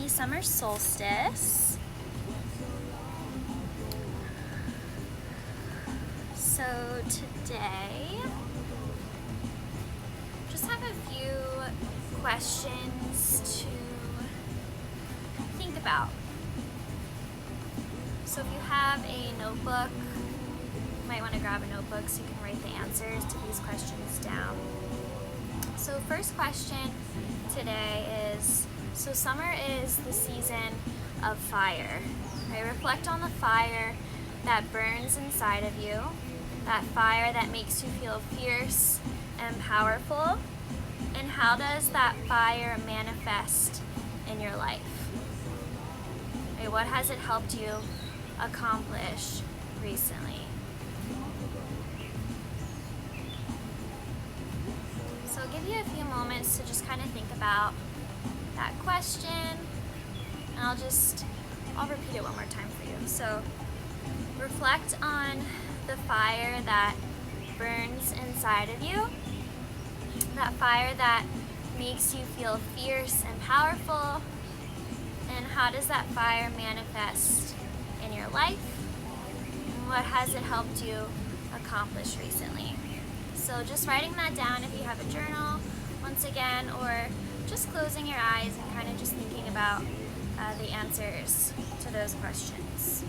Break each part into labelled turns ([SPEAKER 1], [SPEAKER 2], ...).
[SPEAKER 1] Happy summer solstice. So today, just have a few questions to think about. So if you have a notebook, you might want to grab a notebook so you can write the answers to these questions down. So first question today is, so summer is the season of fire. Right? Reflect on the fire that burns inside of you, that fire that makes you feel fierce and powerful, and how does that fire manifest in your life? Right? What has it helped you accomplish recently? So I'll give you a few moments to just kind of think about that question, and I'll repeat it one more time for you. So reflect on the fire that burns inside of you, that fire that makes you feel fierce and powerful, and how does that fire manifest in your life, and what has it helped you accomplish recently? So just writing that down if you have a journal, once again, or just closing your eyes and kind of just thinking about the answers to those questions.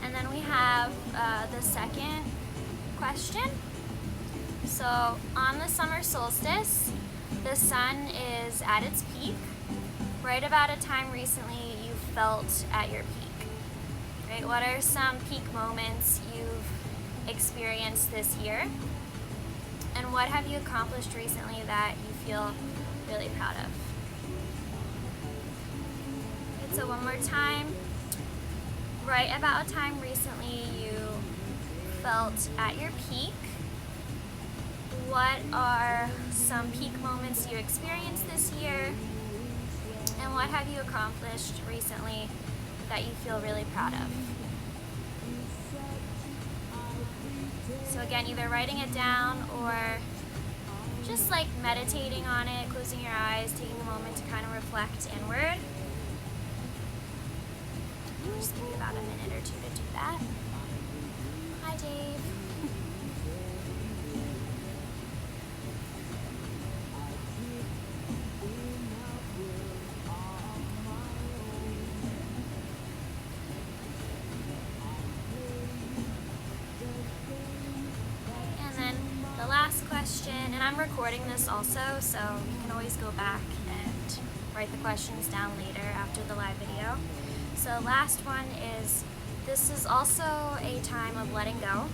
[SPEAKER 1] And then we have the second question. So on the summer solstice, the sun is at its peak. Right about a time recently you felt at your peak. Right? What are some peak moments you've experienced this year? And what have you accomplished recently that you feel really proud of? Right, so one more time. Right about a time recently you felt at your peak. What are some peak moments you experienced this year? And what have you accomplished recently that you feel really proud of? So again, either writing it down or just like meditating on it, closing your eyes, taking a moment to kind of reflect inward. I'll just give you about a minute or two to do that. Hi, Dave. And I'm recording this also, so you can always go back and write the questions down later after the live video. So last one is, this is also a time of letting go.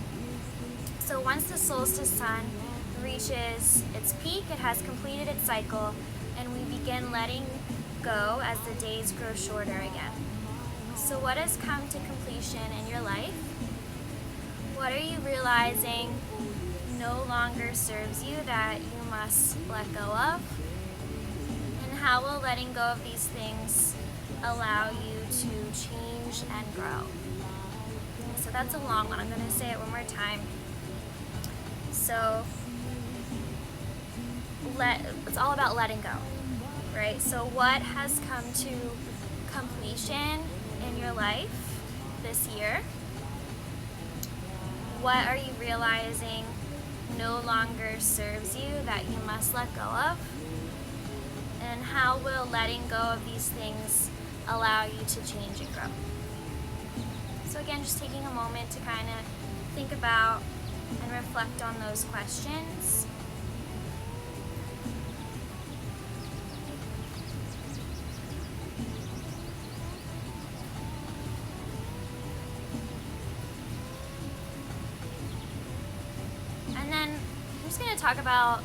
[SPEAKER 1] So once the solstice sun reaches its peak, it has completed its cycle, and we begin letting go as the days grow shorter again. So what has come to completion in your life? What are you realizing no longer serves you that you must let go of? And how will letting go of these things allow you to change and grow? So that's a long one. I'm going to say it one more time. So it's all about letting go, right? So what has come to completion in your life this year? What are you realizing no longer serves you that you must let go of? And how will letting go of these things allow you to change and grow? So again, just taking a moment to kind of think about and reflect on those questions. And then I'm just going to talk about,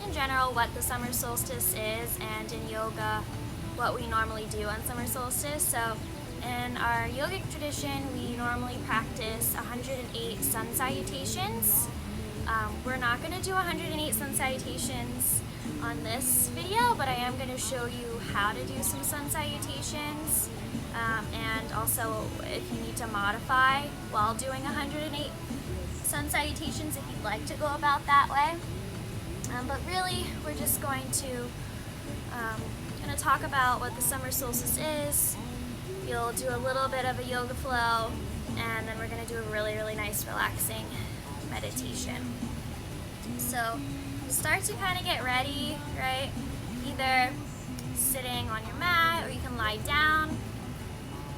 [SPEAKER 1] in general, what the summer solstice is, and in yoga, what we normally do on summer solstice. So in our yogic tradition, we normally practice 108 sun salutations. We're not going to do 108 sun salutations on this video, but I am going to show you how to do some sun salutations, and also if you need to modify while doing 108 sun salutations if you'd like to go about that way. But really, we're just going to talk about what the summer solstice is. You'll do a little bit of a yoga flow, and then we're going to do a really, really nice relaxing meditation. So start to kind of get ready, right? Either sitting on your mat, or you can lie down.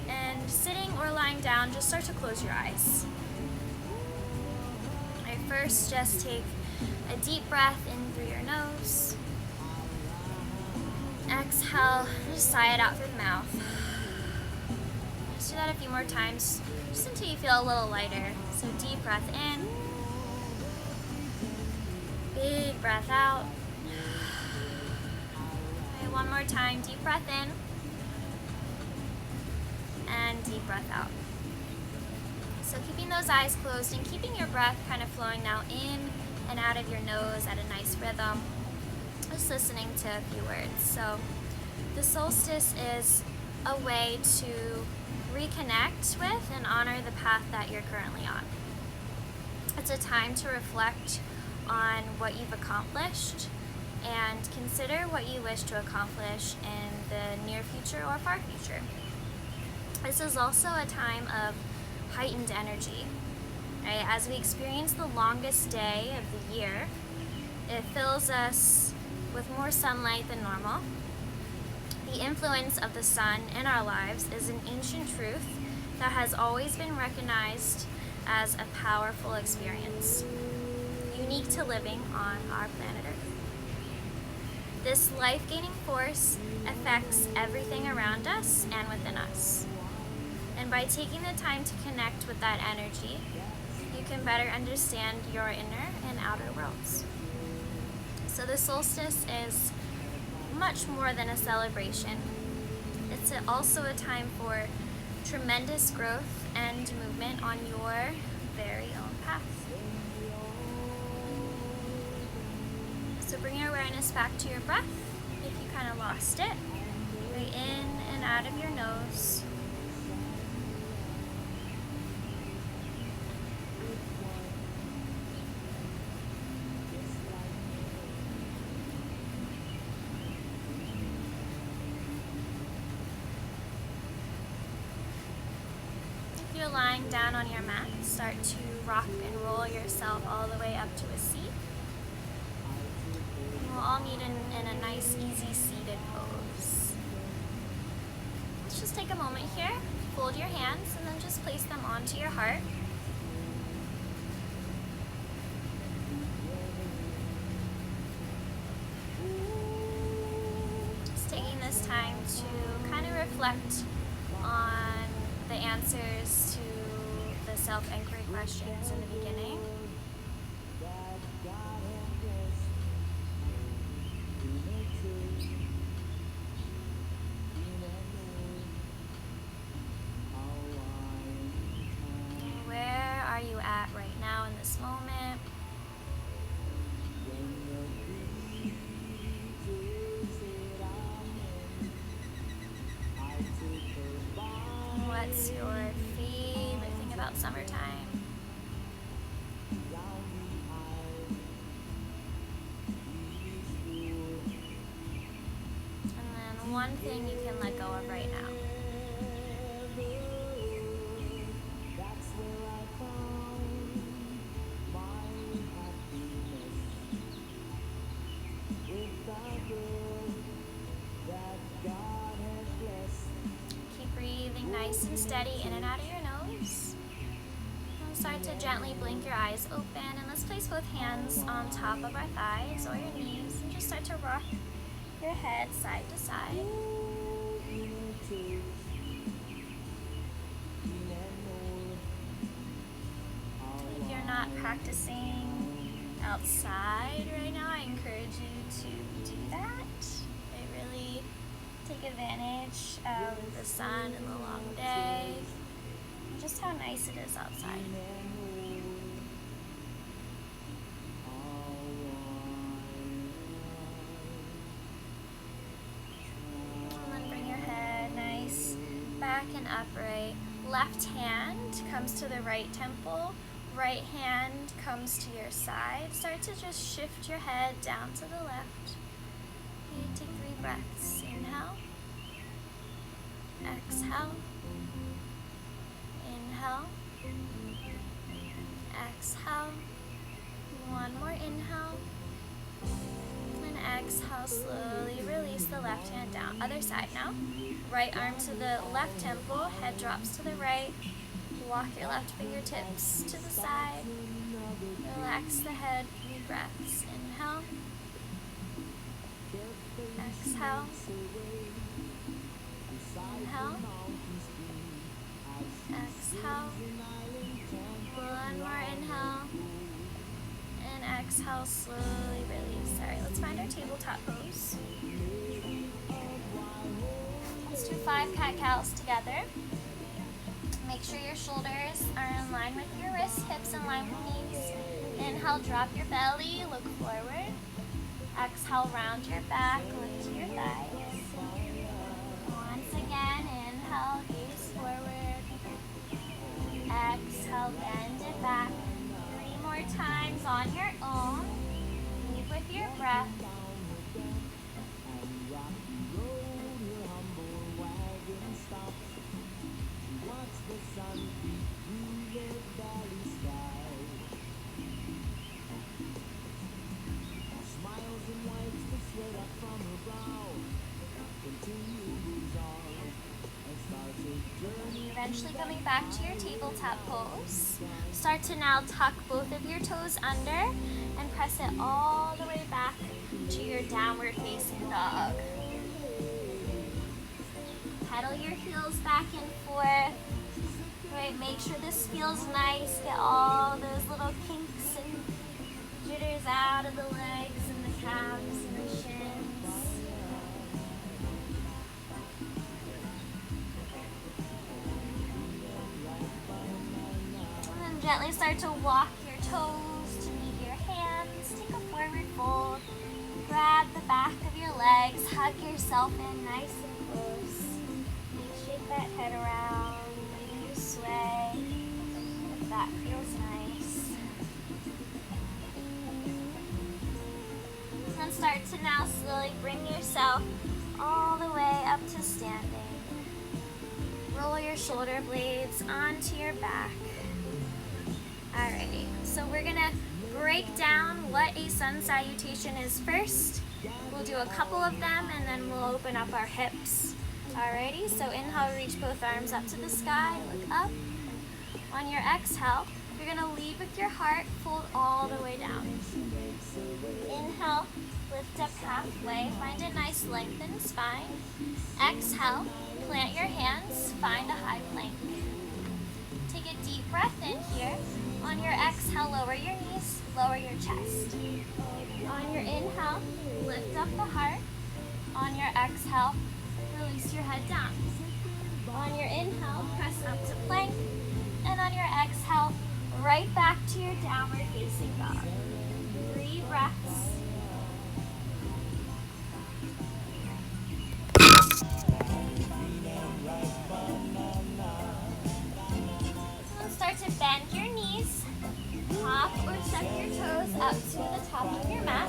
[SPEAKER 1] And sitting or lying down, just start to close your eyes. Right, first, just take a deep breath in through your nose. Exhale, just sigh it out through the mouth. Just do that a few more times, just until you feel a little lighter. So deep breath in. Big breath out. Okay, one more time, deep breath in. And deep breath out. So keeping those eyes closed and keeping your breath kind of flowing now in and out of your nose at a nice rhythm. Just listening to a few words. So the solstice is a way to reconnect with and honor the path that you're currently on. It's a time to reflect on what you've accomplished and consider what you wish to accomplish in the near future or far future. This is also a time of heightened energy, right? As we experience the longest day of the year, it fills us with more sunlight than normal. The influence of the sun in our lives is an ancient truth that has always been recognized as a powerful experience, unique to living on our planet Earth. This life-gaining force affects everything around us and within us. And by taking the time to connect with that energy, you can better understand your inner and outer worlds. So the solstice is much more than a celebration. It's also a time for tremendous growth and movement on your very own path. So bring your awareness back to your breath if you kind of lost it. Right in and out of your nose. If you're lying down on your mat, start to rock and roll yourself all the way up to a seat. And we'll all meet in a nice, easy seated pose. Let's just take a moment here, fold your hands, and then just place them onto your heart. Just taking this time to kind of reflect on the answers to the self-inquiry questions in the beginning. Where are you at right now in this moment? What's your favorite thing about summertime? And then one thing you can let go of right now. Breathing nice and steady in and out of your nose. And start to gently blink your eyes open, and let's place both hands on top of our thighs or your knees and just start to rock your head side to side. If you're not practicing outside right now, I encourage you to do that. It really take advantage of the sun and the long day, and just how nice it is outside. separate. Left hand comes to the right temple. Right hand comes to your side. Start to just shift your head down to the left. You take 3 breaths. Inhale. Exhale. Inhale. Exhale. One more inhale. And exhale, slowly release the left hand down. Other side now. Right arm to the left temple, head drops to the right. Walk your left fingertips to the side. Relax the head, 3 breaths. Inhale. Exhale. Inhale. Exhale. One more inhale. And exhale, slowly release. Alright, let's find our tabletop pose. Let's do 5 cat-cows together. Make sure your shoulders are in line with your wrists, hips in line with knees. Inhale, drop your belly, look forward. Exhale, round your back, lift your thighs. Once again, inhale, gaze forward. Exhale, bend it back. 3 more times on your own. Move with your breath. Eventually coming back to your tabletop pose. Start to now tuck both of your toes under and press it all the way back to your downward facing dog. Pedal your heels back and forth. Right, make sure this feels nice. Get all those little kinks and jitters out of the legs and the calves and the shins. And then gently start to walk your toes to meet your hands. Take a forward fold. Grab the back of your legs. Hug yourself in nice and close. Shake that head around. Sway, if that feels nice. And then start to now slowly bring yourself all the way up to standing. Roll your shoulder blades onto your back. Alrighty, so we're gonna break down what a sun salutation is first. We'll do a couple of them and then we'll open up our hips. Alrighty, so inhale, reach both arms up to the sky, look up. On your exhale, you're going to lead with your heart, fold all the way down. Inhale, lift up halfway, find a nice lengthened spine. Exhale, plant your hands, find a high plank. Take a deep breath in here. On your exhale, lower your knees, lower your chest. On your inhale, lift up the heart. On your exhale, release your head down. On your inhale, press up to plank. And on your exhale, right back to your downward facing dog. 3 breaths. And start to bend your knees. Hop or step your toes up to the top of your mat.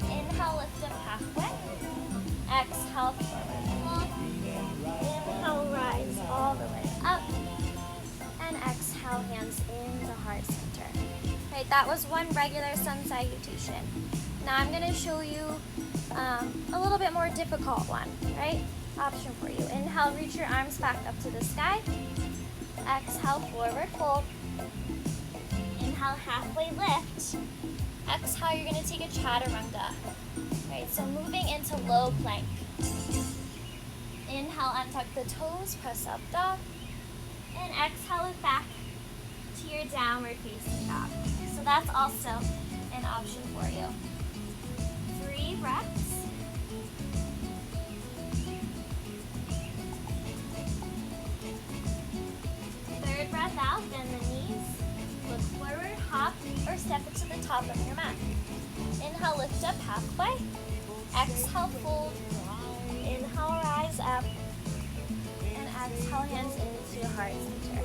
[SPEAKER 1] Inhale, lift up halfway. Exhale, forward fold. Inhale, rise all the way up. And exhale, hands in the heart center. Right, that was one regular sun salutation. Now I'm going to show you a little bit more difficult one, right? Option for you. Inhale, reach your arms back up to the sky. Exhale, forward fold. Inhale, halfway lift. Exhale, you're going to take a chaturanga. Right, so moving into low plank. Inhale, untuck the toes, press up dog. And exhale it back to your downward facing dog. So that's also an option for you. 3 breaths. Third breath out, bend the knees. Look forward, hop, or step it to the top of your mat. Inhale, lift up halfway. Exhale, fold. Inhale, rise up. And Exhale, hands into your heart center.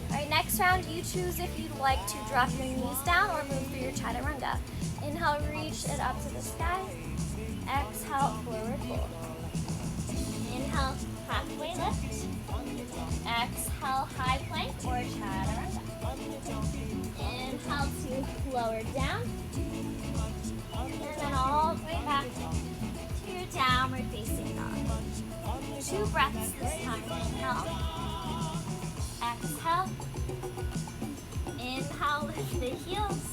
[SPEAKER 1] All right, next round, you choose if you'd like to drop your knees down or move through your chaturanga. Inhale, reach it up to the sky. Exhale, forward fold. Inhale, halfway lift. Exhale, high plank or chaturanga. Inhale to lower down. And then all the way back to your downward facing dog. 2 breaths this time. Inhale. Exhale. Inhale, lift the heels.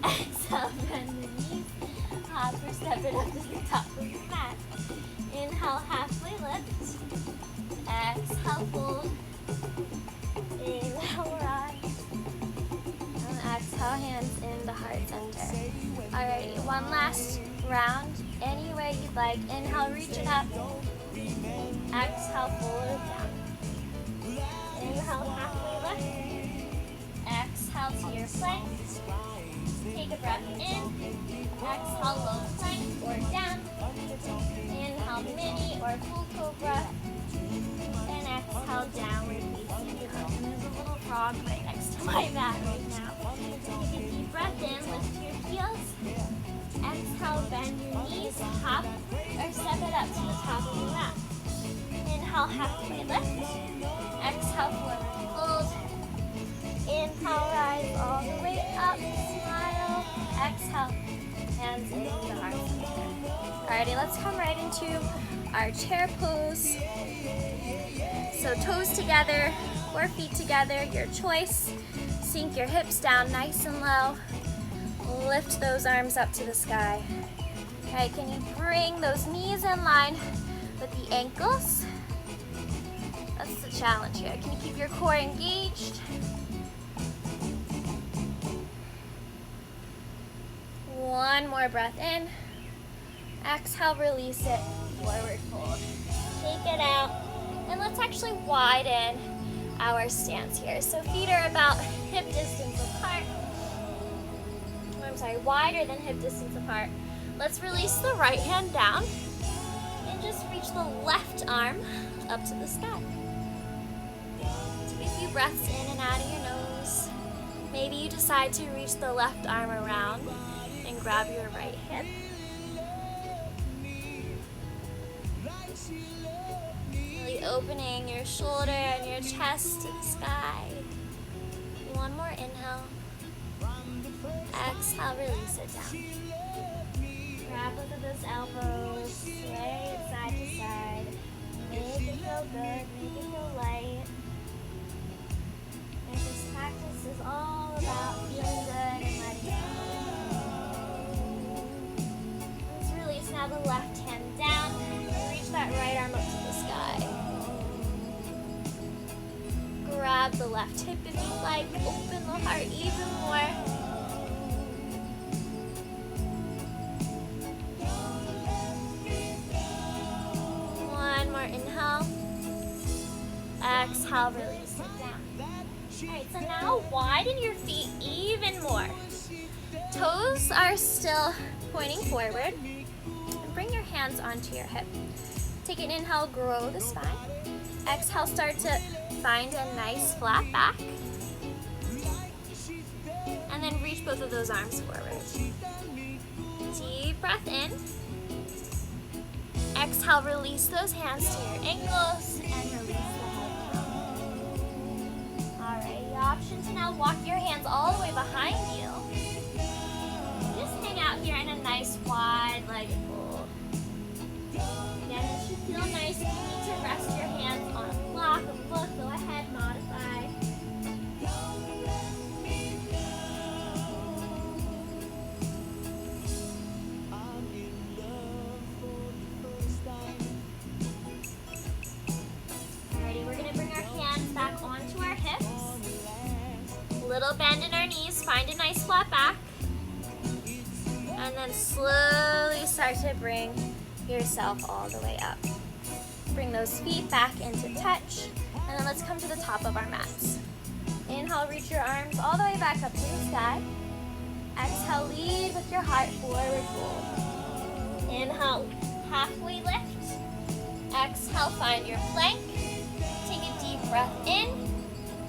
[SPEAKER 1] Exhale, bend the knees. Hop or step it up to the top of the mat. Inhale, halfway lift. Exhale, fold. Inhale, rise. And exhale, hands in the heart center. Alrighty, one last round. Any way you'd like. Inhale, reach it up. Exhale, fold it down. Inhale, halfway lift. Exhale to your plank. Take a breath in. Exhale, low plank or down. Inhale, mini or full cobra. And exhale, downward facing dog. And there's a little frog right next to my mat right now. Take a deep breath in, lift your heels. Exhale, bend your knees, hop or step it up to the top of the mat. Inhale, halfway lift. Exhale, forward fold. Inhale, rise all the way up. Smile. Exhale, hands in the heart center. Alrighty, let's come right into our chair pose. So toes together or feet together, your choice. Sink your hips down nice and low. Lift those arms up to the sky. Okay, can you bring those knees in line with the ankles? That's the challenge here. Can you keep your core engaged? One more breath in. Exhale, release it, forward fold. Take it out. And let's actually widen our stance here. So feet are about hip distance apart. I'm sorry, wider than hip distance apart. Let's release the right hand down and just reach the left arm up to the sky. Take a few breaths in and out of your nose. Maybe you decide to reach the left arm around and grab your right hip. Really opening your shoulder and your chest to the sky. One more inhale. Exhale, release it down. Grab both of those elbows, sway it side to side. Make it feel good, make it feel light. And this practice is all about feeling good and letting go. Let's release now the left hand down. Reach that right arm up to the sky. Grab the left hip if you like. Open the heart even more. Inhale, exhale, release it down. Alright, so now widen your feet even more. Toes are still pointing forward. And bring your hands onto your hip. Take an inhale, grow the spine. Exhale, start to find a nice flat back. And then reach both of those arms forward. Deep breath in. Exhale, release those hands to your ankles and release the head down. Alright, the option to now walk your hands all the way behind you. Just hang out here in a nice wide legged fold. Again, it should feel nice. If you need to rest your hands on a block, a book, go ahead, modify. Little bend in our knees, find a nice flat back. And then slowly start to bring yourself all the way up. Bring those feet back into touch. And then let's come to the top of our mats. Inhale, reach your arms all the way back up to the sky. Exhale, lead with your heart, forward fold. Inhale, halfway lift. Exhale, find your plank. Take a breath in.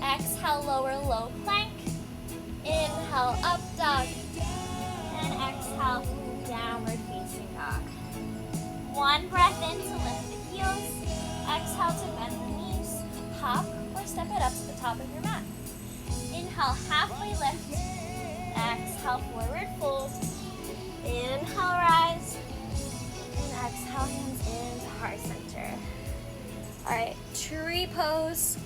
[SPEAKER 1] Exhale, lower low plank. Inhale, up dog. And exhale, downward facing dog. One breath in to lift the heels. Exhale to bend the knees. Hop or step it up to the top of your mat. Inhale, halfway lift. Exhale, forward fold. Inhale, rise. And exhale, hands into heart center. All right, tree pose.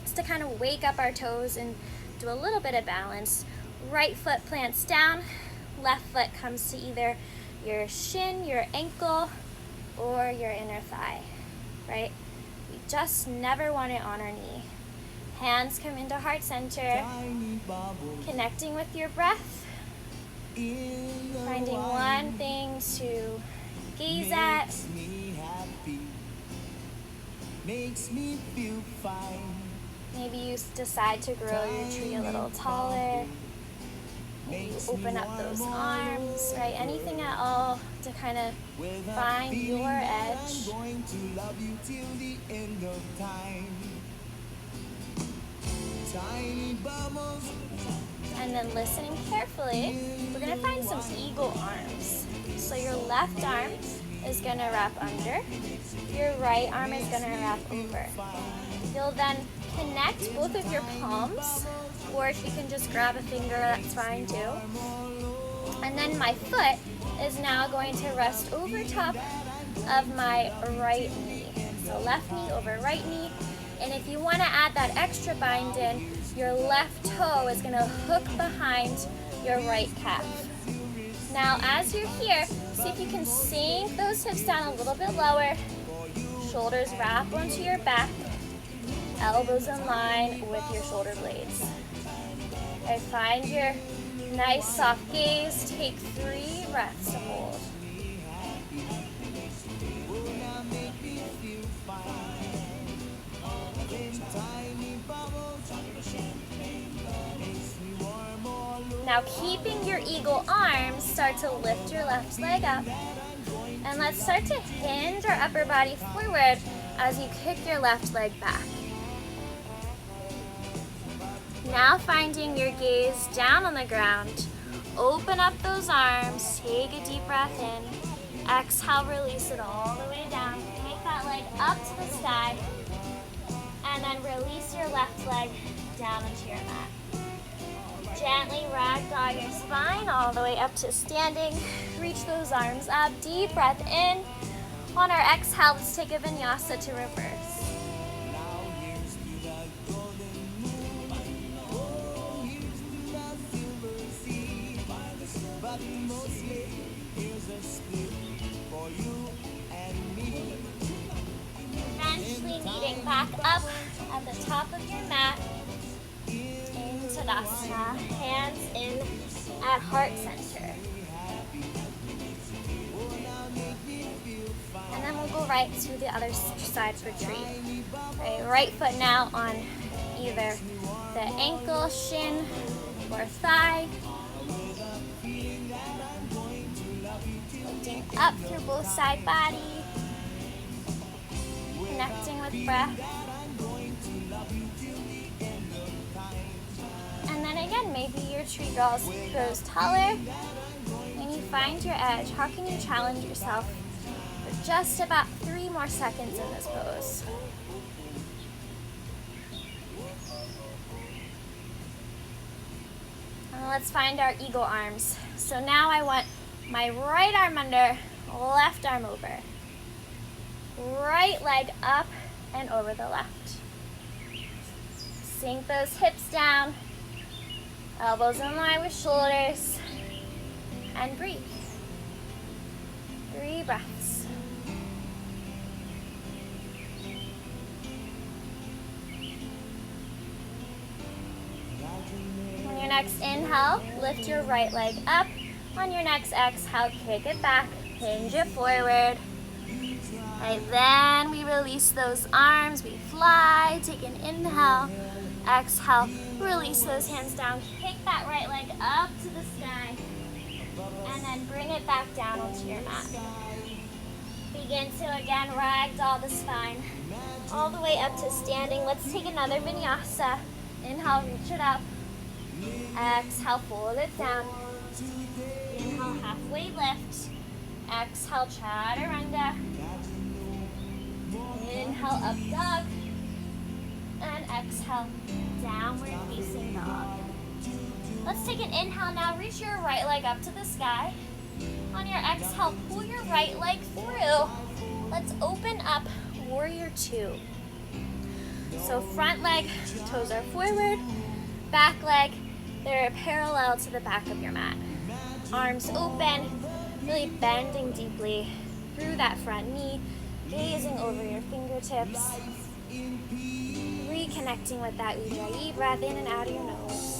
[SPEAKER 1] Just to kind of wake up our toes and do a little bit of balance. Right foot plants down. Left foot comes to either your shin, your ankle, or your inner thigh, right? We just never want it on our knee. Hands come into heart center, connecting with your breath, finding one thing to gaze at.
[SPEAKER 2] Makes me feel fine.
[SPEAKER 1] Maybe you decide to grow your tree a little taller. Maybe you open up those arms, right? Anything at all to kind of find your edge.
[SPEAKER 2] I'm going to love you till the end of time. Tiny bubbles.
[SPEAKER 1] And then listening carefully, we're going to find some eagle arms. So your left arm is going to wrap under. Your right arm is going to wrap over. You'll then connect both of your palms, or if you can just grab a finger, that's fine too. And then my foot is now going to rest over top of my right knee. So left knee over right knee. And if you want to add that extra bind in, your left toe is going to hook behind your right calf. Now as you're here, see if you can sink those hips down a little bit lower. Shoulders wrap onto your back. Elbows in line with your shoulder blades. Okay, find your nice soft gaze. Take 3 breaths to hold. Now keeping your eagle arms, start to lift your left leg up. And let's start to hinge our upper body forward as you kick your left leg back. Now finding your gaze down on the ground. Open up those arms, take a deep breath in. Exhale, release it all the way down. Take that leg up to the sky. And then release your left leg down into your mat. Gently ragdoll your spine all the way up to standing. Reach those arms up, deep breath in. On our exhale, let's take a vinyasa to reverse. Eventually meeting back up at the top of your mat. Into Tadasana, hands in at heart center. And then we'll go right to the other side for tree. Right foot now on either the ankle, shin, or thigh. Lifting up through both side body. Connecting with breath. And then again, maybe your tree grows taller and you find your edge. How can you challenge yourself for just about 3 more seconds in this pose? And let's find our eagle arms. So now I want my right arm under, left arm over. Right leg up and over the left. Sink those hips down. Elbows in line with shoulders. And breathe. 3 breaths. On your next inhale, lift your right leg up. On your next exhale, kick it back, hinge it forward. And then we release those arms, we fly, take an inhale, exhale, release those hands down, kick that right leg up to the sky, and then bring it back down onto your mat. Begin to again ragdoll the spine. all the way up to standing. Let's take another vinyasa. Inhale, reach it up. Exhale, fold it down. Inhale, halfway lift. Exhale, chaturanga. Inhale, up dog. And exhale, downward facing dog. Let's take an inhale now. Reach your right leg up to the sky. On your exhale, pull your right leg through. Let's open up warrior two. So front leg, toes are forward. Back leg, they're parallel to the back of your mat. Arms open, really bending deeply through that front knee, gazing over your fingertips. Reconnecting with that Ujjayi breath in and out of your nose.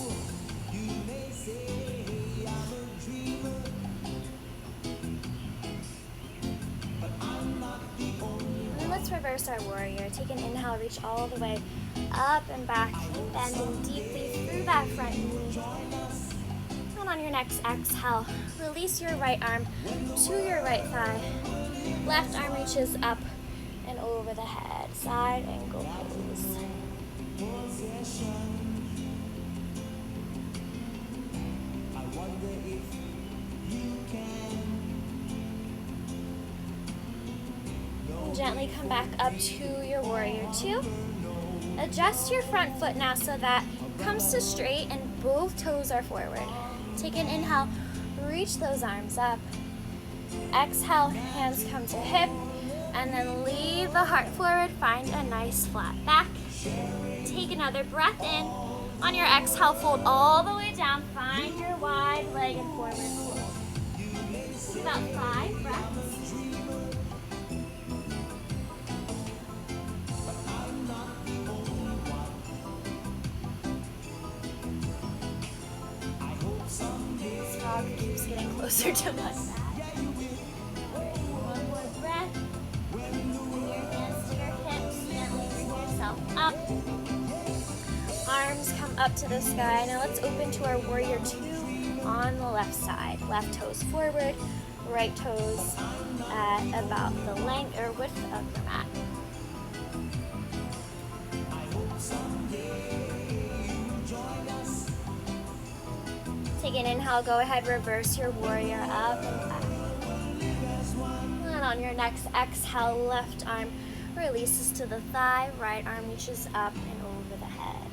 [SPEAKER 1] And let's reverse our warrior. Take an inhale, reach all the way up and back, bending deeply through that front knee. And on your next exhale, release your right arm to your right thigh. Left arm reaches up and over the head. Side angle pose. And gently come back up to your warrior two. Adjust your front foot now so that comes to straight and both toes are forward. Take an inhale, reach those arms up. Exhale, hands come to hip, and then lead the heart forward. Find a nice flat back. Take another breath in. On your exhale, fold all the way down. Find your wide-legged forward fold. About 5 breaths. This frog keeps getting closer to us. One more breath. Bring your hands to your hips. Gently bring yourself up. Arms come up to the sky. Now let's open to our warrior two on the left side. Left toes forward, right toes at about the length or width of your mat. Take an inhale, go ahead, reverse your warrior up and back. And on your next exhale, left arm releases to the thigh, right arm reaches up and over the head.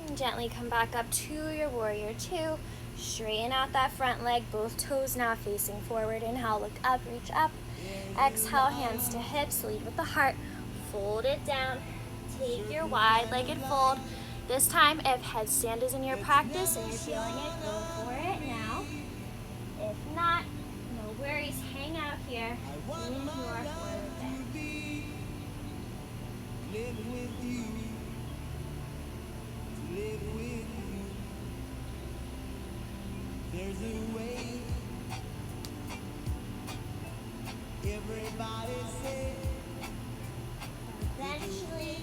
[SPEAKER 1] And gently come back up to your warrior two. Straighten out that front leg, both toes now facing forward. Inhale, look up, reach up. Exhale, hands to hips, lead with the heart. Fold it down. Take your wide-legged fold. This time, if headstand is in your practice and you're feeling it, go for it now. If not, no worries. Hang out here in your forward bend.
[SPEAKER 2] Live with you. Live with you. There's a way. Everybody say.
[SPEAKER 1] Eventually,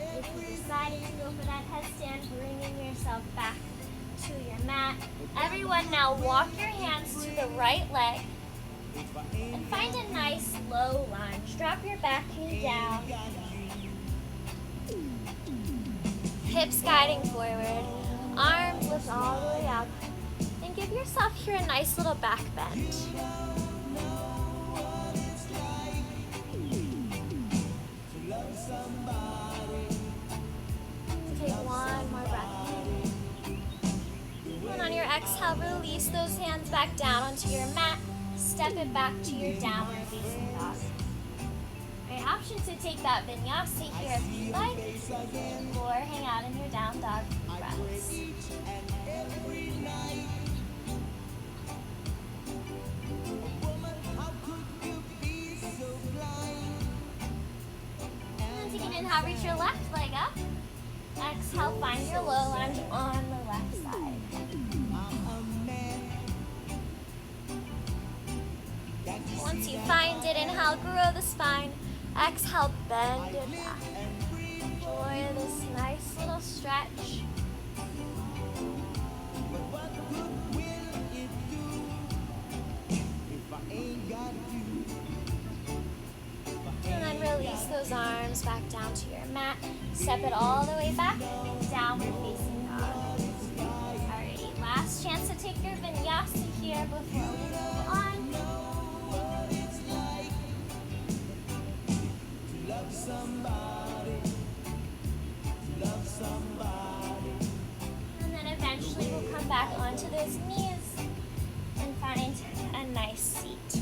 [SPEAKER 1] if you decided to go for that headstand, bringing yourself back to your mat. Everyone now walk your hands to the right leg and find a nice low lunge. Drop your back knee down. Hips guiding forward. Arms lift all the way up. And give yourself here a nice little back bend. Take one more breath. And on your exhale, release those hands back down onto your mat. Step it back to your downward facing dog. Alright, option to take that vinyasa here if you'd like, or hang out in your down dog breaths. And take an inhale, reach your left leg up. Exhale, find your low lunge on the left side. Once you find it, inhale, grow the spine. Exhale, bend it back. Enjoy this nice little stretch. comes back down to your mat. Step it all the way back, downward facing dog. Alrighty, last chance to take your vinyasa here before we move on. And then eventually we'll come back onto those knees and find a nice seat.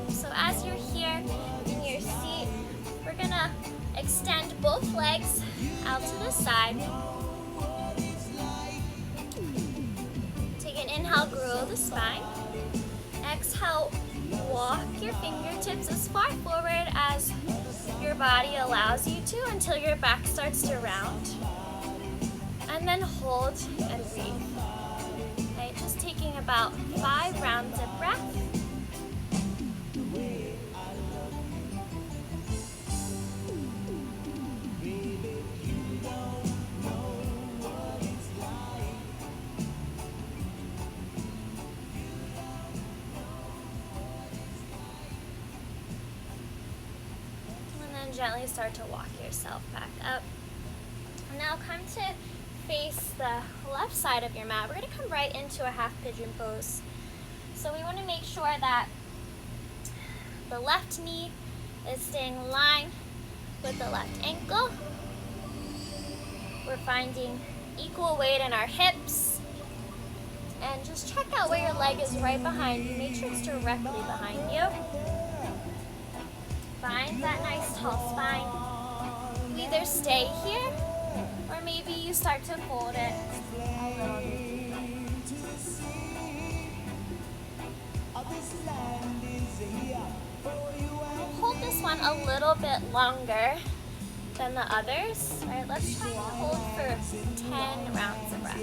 [SPEAKER 1] So as you're here in your seat, we're gonna extend both legs out to the side. Take an inhale, grow the spine. Exhale, walk your fingertips as far forward as your body allows you to until your back starts to round. And then hold and breathe. Okay, just taking about 5 rounds of breath. Gently start to walk yourself back up. Now come to face the left side of your mat. We're going to come right into a half pigeon pose. So we want to make sure that the left knee is staying in line with the left ankle. We're finding equal weight in our hips. And just check out where your leg is right behind you. Make sure it's directly behind you. Find that nice tall spine. You either stay here or maybe you start to fold it a little bit. Hold this one a little bit longer than the others. All right, let's try to hold for 10 rounds of breath.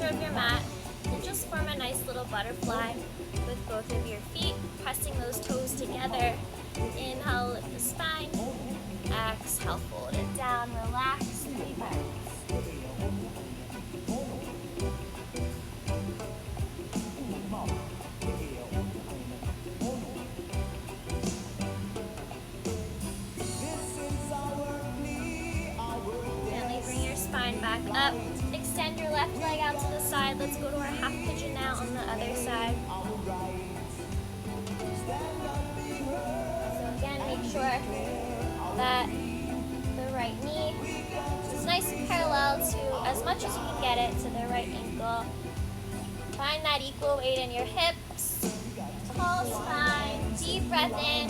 [SPEAKER 1] Of your mat and just form a nice little butterfly with both of your feet, pressing those toes together. Inhale, lift the spine. Exhale, fold it down, relax, 3 breaths. Gently bring your spine back up. Extend your left leg out to the side. Let's go to our half pigeon now on the other side. So again, make sure that the right knee is nice and parallel to, as much as you can get it, to the right ankle. Find that equal weight in your hips. Tall spine, deep breath in,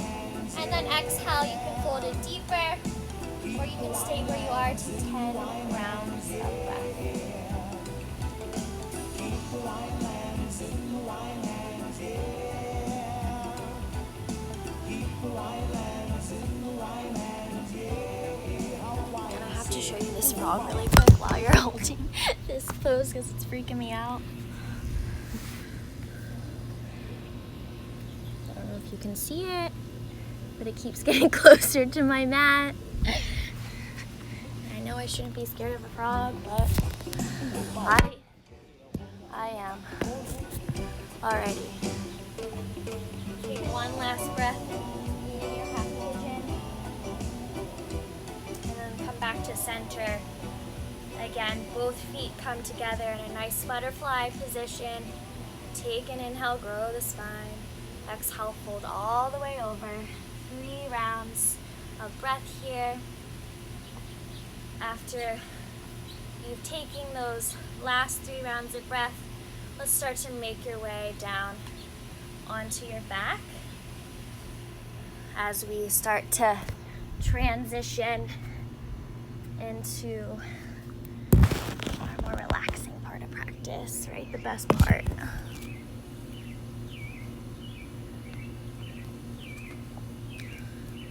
[SPEAKER 1] and then exhale. You can fold it deeper, or you can stay where you are to 10 rounds of breath. And I have to show you this frog really quick while you're holding this pose because it's freaking me out. I don't know if you can see it, but it keeps getting closer to my mat. I know I shouldn't be scared of a frog, but I am. Alrighty. Take one last breath in your half pigeon. And then come back to center. Again, both feet come together in a nice butterfly position. Take an inhale, grow the spine. Exhale, fold all the way over. 3 rounds of breath here. After you've taken those last 3 rounds of breath, let's start to make your way down onto your back as we start to transition into our more relaxing part of practice, right? The best part.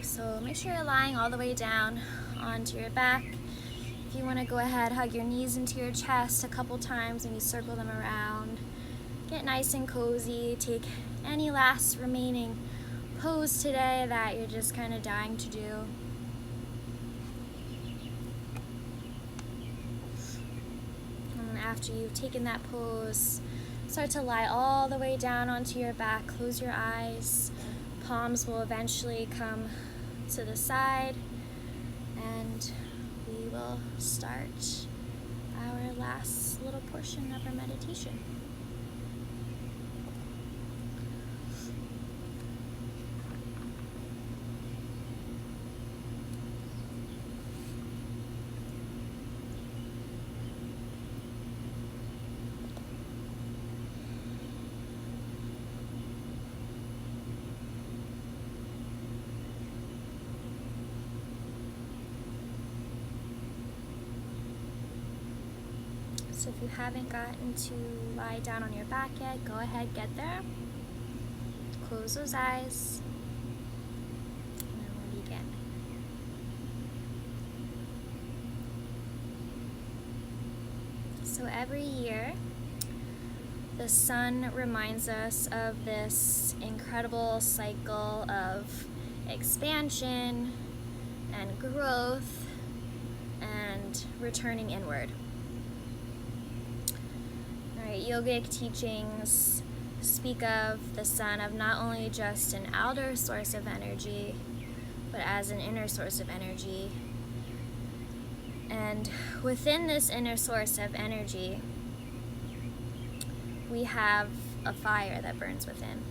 [SPEAKER 1] So make sure you're lying all the way down onto your back. If you want to go ahead, hug your knees into your chest a couple times and you circle them around. Get nice and cozy. Take any last remaining pose today that you're just kind of dying to do. And after you've taken that pose, start to lie all the way down onto your back. Close your eyes. Palms will eventually come to the side, and we will start our last little portion of our meditation. So if you haven't gotten to lie down on your back yet, go ahead, get there. Close those eyes. And then we'll begin. So every year, the sun reminds us of this incredible cycle of expansion and growth and returning inward. Yogic teachings speak of the sun of not only just an outer source of energy, but as an inner source of energy. And within this inner source of energy, we have a fire that burns within.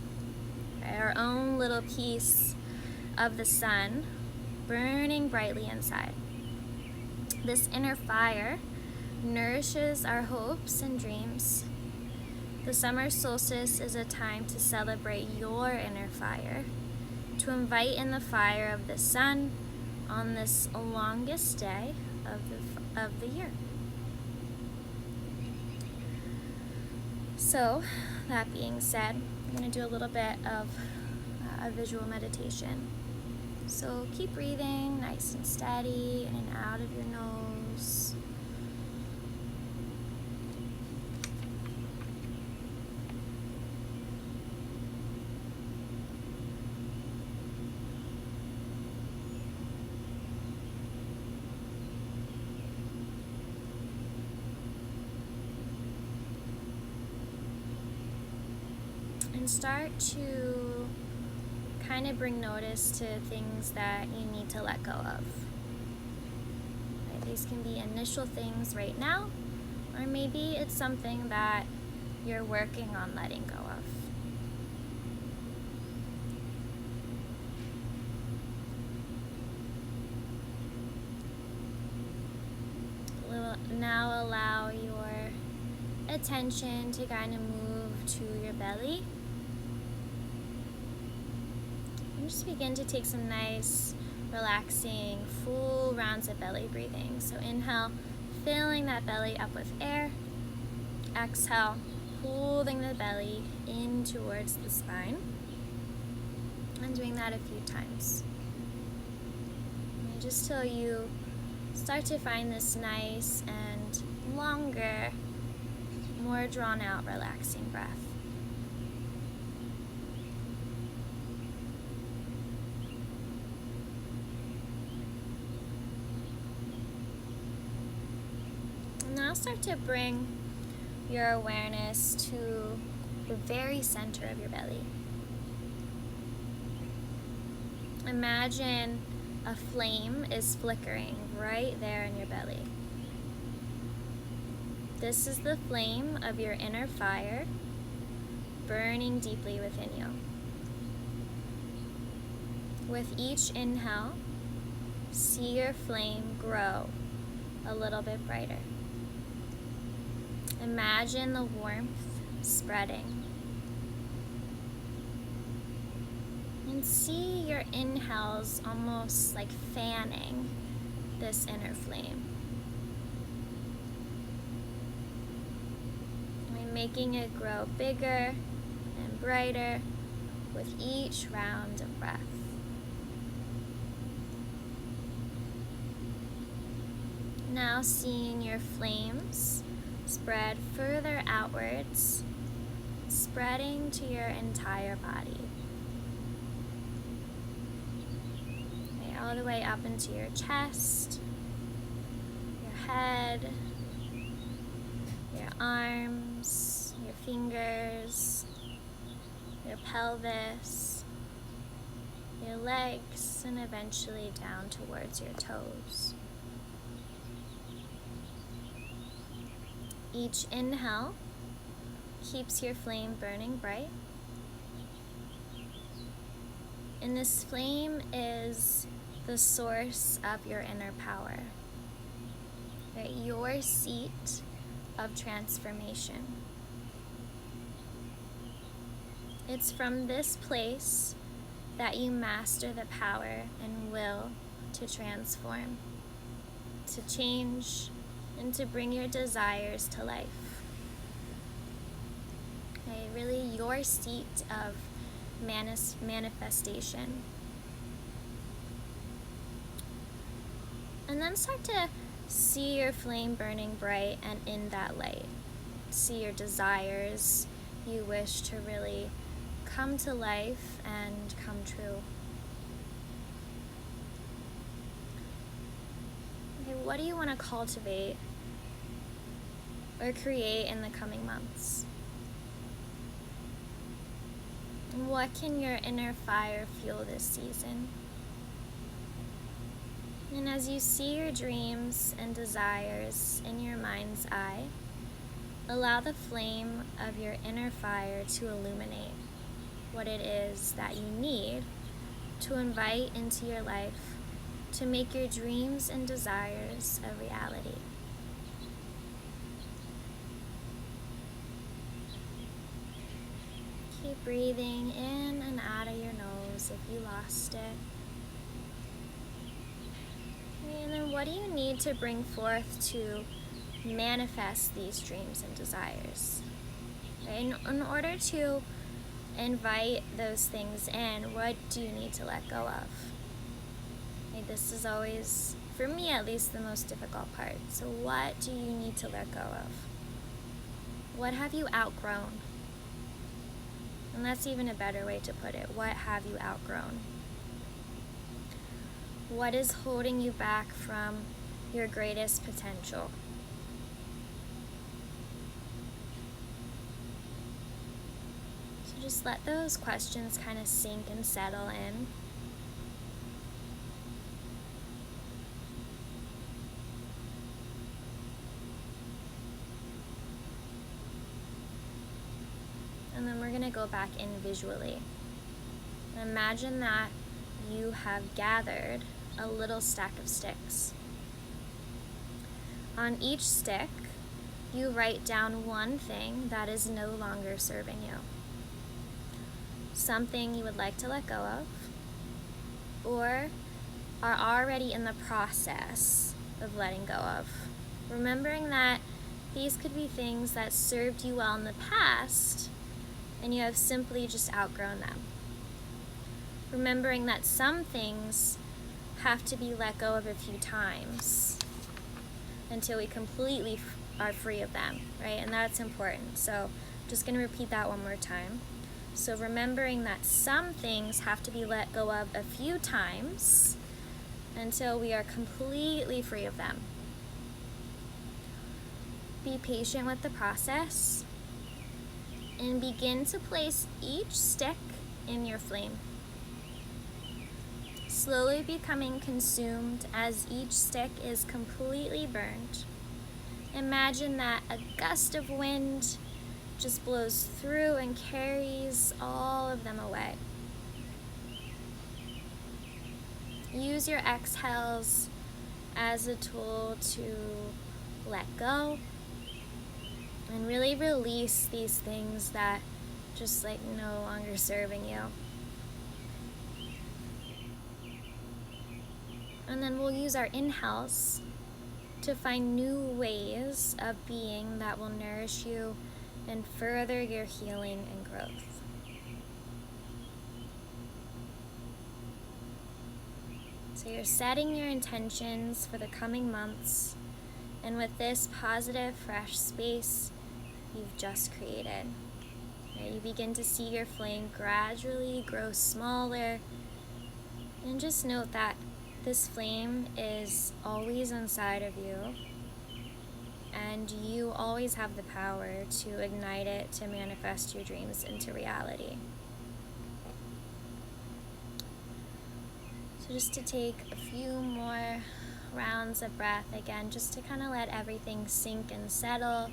[SPEAKER 1] Our own little piece of the sun burning brightly inside. This inner fire nourishes our hopes and dreams. The summer solstice is a time to celebrate your inner fire, to invite in the fire of the sun on this longest day of the year. So, that being said, I'm going to do a little bit of a visual meditation. So keep breathing nice and steady in and out of your nose. And start to kind of bring notice to things that you need to let go of. Right? These can be initial things right now, or maybe it's something that you're working on letting go of. Now allow your attention to kind of move to your belly. And just begin to take some nice, relaxing, full rounds of belly breathing. So inhale, filling that belly up with air. Exhale, holding the belly in towards the spine. And doing that a few times. And just till you start to find this nice and longer, more drawn out, relaxing breath. Now start to bring your awareness to the very center of your belly. Imagine a flame is flickering right there in your belly. This is the flame of your inner fire burning deeply within you. With each inhale, see your flame grow a little bit brighter. Imagine the warmth spreading. And see your inhales almost like fanning this inner flame. And making it grow bigger and brighter with each round of breath. Now seeing your flames spread further outwards, spreading to your entire body. Okay, all the way up into your chest, your head, your arms, your fingers, your pelvis, your legs, and eventually down towards your toes. Each inhale keeps your flame burning bright. And this flame is the source of your inner power, right? Your seat of transformation. It's from this place that you master the power and will to transform, to change, and to bring your desires to life. Okay, really your seat of manifestation. And then start to see your flame burning bright, and in that light, see your desires you wish to really come to life and come true. Okay, what do you want to cultivate or create in the coming months? And what can your inner fire fuel this season? And as you see your dreams and desires in your mind's eye, allow the flame of your inner fire to illuminate what it is that you need to invite into your life to make your dreams and desires a reality. Keep breathing in and out of your nose if you lost it. And then what do you need to bring forth to manifest these dreams and desires? Okay, in order to invite those things in, what do you need to let go of? Okay, this is always, for me at least, the most difficult part. So what do you need to let go of? What have you outgrown? And that's even a better way to put it. What have you outgrown? What is holding you back from your greatest potential? So just let those questions kind of sink and settle in. And then we're going to go back in visually. Imagine that you have gathered a little stack of sticks. On each stick, you write down one thing that is no longer serving you. Something you would like to let go of, or are already in the process of letting go of. Remembering that these could be things that served you well in the past, and you have simply just outgrown them. Remembering that some things have to be let go of a few times until we completely are free of them, right? And that's important. So just going to repeat that one more time. So remembering that some things have to be let go of a few times until we are completely free of them. Be patient with the process and begin to place each stick in your flame, slowly becoming consumed as each stick is completely burned. Imagine that a gust of wind just blows through and carries all of them away. Use your exhales as a tool to let go And really release these things that just like no longer serving you. And then we'll use our inhales to find new ways of being that will nourish you and further your healing and growth. So you're setting your intentions for the coming months, and with this positive, fresh space you've just created, right, you begin to see your flame gradually grow smaller, and just note that this flame is always inside of you, and you always have the power to ignite it to manifest your dreams into reality. So just to take a few more rounds of breath again, just to kind of let everything sink and settle.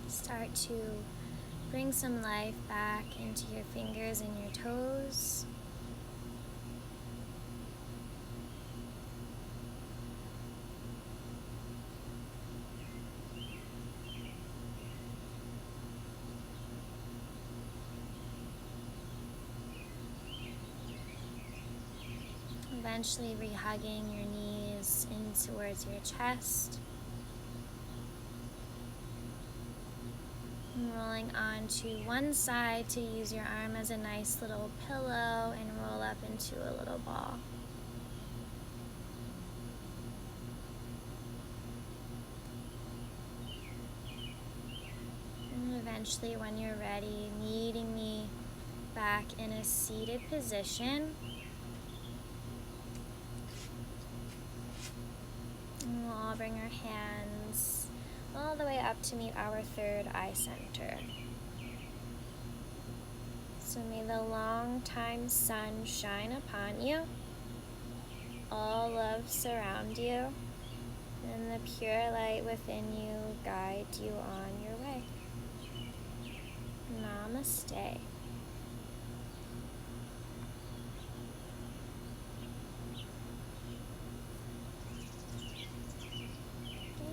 [SPEAKER 1] Start to bring some life back into your fingers and your toes. Eventually rehugging your knees in towards your chest. And rolling onto one side to use your arm as a nice little pillow and roll up into a little ball. And eventually, when you're ready, meeting me back in a seated position. And we'll all bring our hands all the way up to meet our third eye center. So may the long-time sun shine upon you, all love surround you, and the pure light within you guide you on your way. Namaste.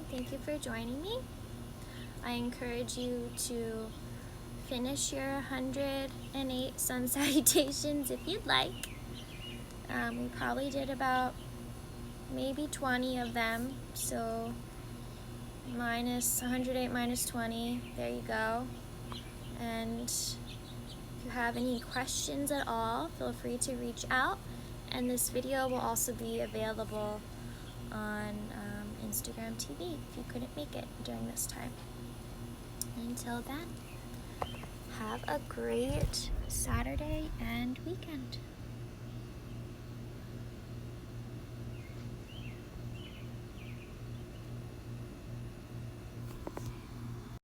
[SPEAKER 1] Thank you for joining me. I encourage you to finish your 108 sun salutations if you'd like. We probably did about maybe 20 of them, so minus 108 minus 20, there you go. And if you have any questions at all, feel free to reach out. And this video will also be available on Instagram TV if you couldn't make it during this time. Until then, have a great Saturday and weekend.